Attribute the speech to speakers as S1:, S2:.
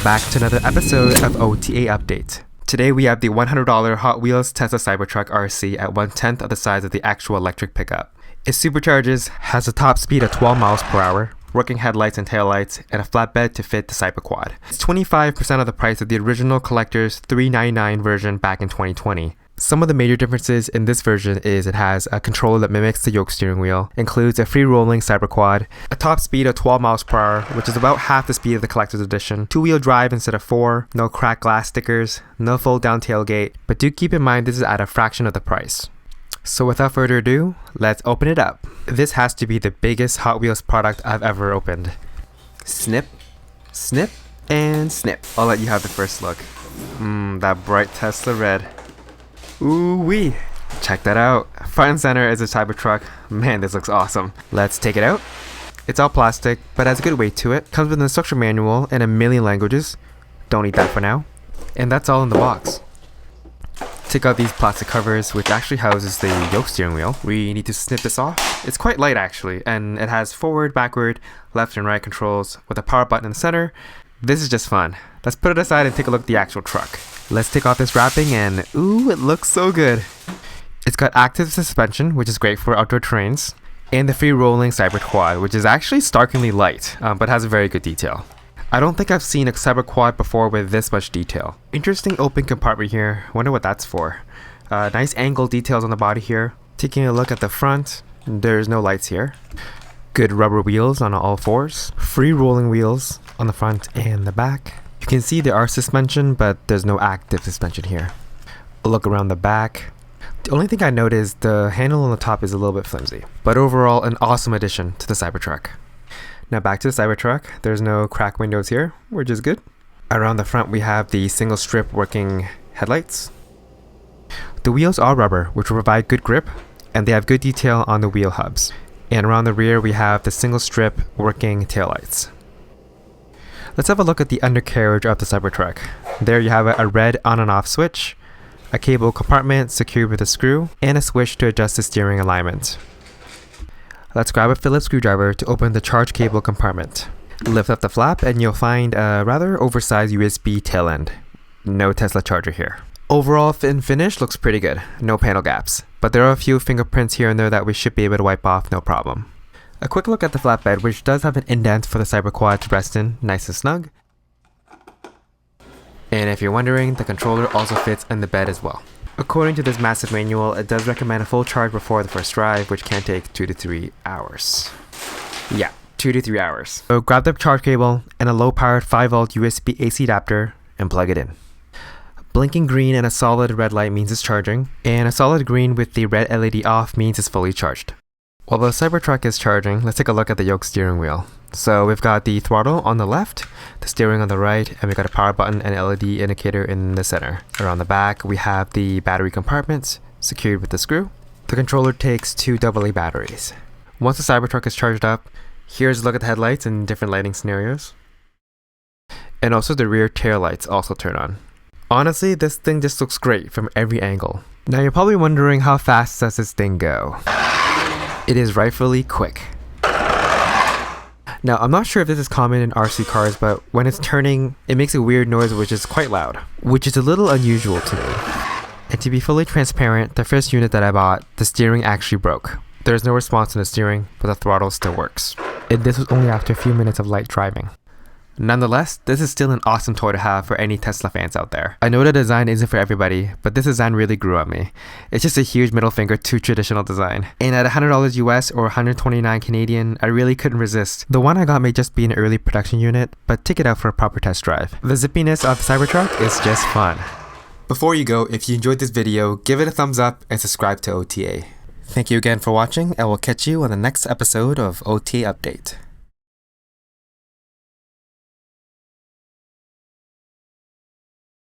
S1: Welcome back to another episode of OTA Update. Today we have the $100 Hot Wheels Tesla Cybertruck RC at 1/10 of the size of the actual electric pickup. It supercharges, has a top speed of 12 miles per hour, working headlights and taillights, and a flatbed to fit the Cyberquad. It's 25% of the price of the original collector's $399 version back in 2020. Some of the major differences in this version is it has a controller that mimics the yoke steering wheel, includes a free-rolling Cyberquad, a top speed of 12 miles per hour, which is about half the speed of the collector's edition, two-wheel drive instead of four, no cracked glass stickers, no fold-down tailgate, but do keep in mind this is at a fraction of the price. So without further ado, let's open it up. This has to be the biggest Hot Wheels product I've ever opened. Snip, snip, and snip. I'll let you have the first look. That bright Tesla red. Ooh-wee. Check that out. Front and center is a Cybertruck. Man, this looks awesome. Let's take it out. It's all plastic, but has a good weight to it. Comes with an instruction manual in a million languages. Don't need that for now. And that's all in the box. Take out these plastic covers, which actually houses the yoke steering wheel. We need to snip this off. It's quite light actually, and it has forward, backward, left and right controls with a power button in the center. This is just fun. Let's put it aside and take a look at the actual truck. Let's take off this wrapping and ooh, it looks so good. It's got active suspension, which is great for outdoor terrains, and the free-rolling Cyberquad, which is actually starkly light, but has a very good detail. I don't think I've seen a Cyberquad before with this much detail. Interesting open compartment here. Wonder what that's for. Nice angle details on the body here. Taking a look at the front, there's no lights here. Good rubber wheels on all fours. Free rolling wheels on the front and the back. You can see there are suspension, but there's no active suspension here. A look around the back. The only thing I noticed is the handle on the top is a little bit flimsy, but overall an awesome addition to the Cybertruck. Now back to the Cybertruck. There's no crack windows here, which is good. Around the front we have the single strip working headlights. The wheels are rubber, which will provide good grip, and they have good detail on the wheel hubs. And around the rear we have the single strip working taillights. Let's have a look at the undercarriage of the Cybertruck. There you have a red on and off switch, a cable compartment secured with a screw, and a switch to adjust the steering alignment. Let's grab a Phillips screwdriver to open the charge cable compartment. Lift up the flap and you'll find a rather oversized USB tail end. No Tesla charger here. Overall fit and finish looks pretty good, no panel gaps, but there are a few fingerprints here and there that we should be able to wipe off no problem. A quick look at the flatbed, which does have an indent for the Cyberquad to rest in, nice and snug. And if you're wondering, the controller also fits in the bed as well. According to this massive manual, it does recommend a full charge before the first drive, which can take 2 to 3 hours. Yeah, 2 to 3 hours. So grab the charge cable and a low-powered 5V USB AC adapter and plug it in. Blinking green and a solid red light means it's charging, and a solid green with the red LED off means it's fully charged. While the Cybertruck is charging, let's take a look at the yoke steering wheel. So we've got the throttle on the left, the steering on the right, and we've got a power button and LED indicator in the center. Around the back, we have the battery compartments secured with the screw. The controller takes 2 AA batteries. Once the Cybertruck is charged up, here's a look at the headlights in different lighting scenarios. And also the rear tail lights also turn on. Honestly, this thing just looks great from every angle. Now you're probably wondering how fast does this thing go? It is rightfully quick. Now, I'm not sure if this is common in RC cars, but when it's turning, it makes a weird noise which is quite loud, which is a little unusual to me. And to be fully transparent, the first unit that I bought, the steering actually broke. There's no response in the steering, but the throttle still works. And this was only after a few minutes of light driving. Nonetheless, this is still an awesome toy to have for any Tesla fans out there. I know the design isn't for everybody, but this design really grew on me. It's just a huge middle finger to traditional design. And at $100 US or 129 Canadian, I really couldn't resist. The one I got may just be an early production unit, but take it out for a proper test drive. The zippiness of the Cybertruck is just fun. Before you go, if you enjoyed this video, give it a thumbs up and subscribe to OTA. Thank you again for watching, and we'll catch you on the next episode of OTA Update.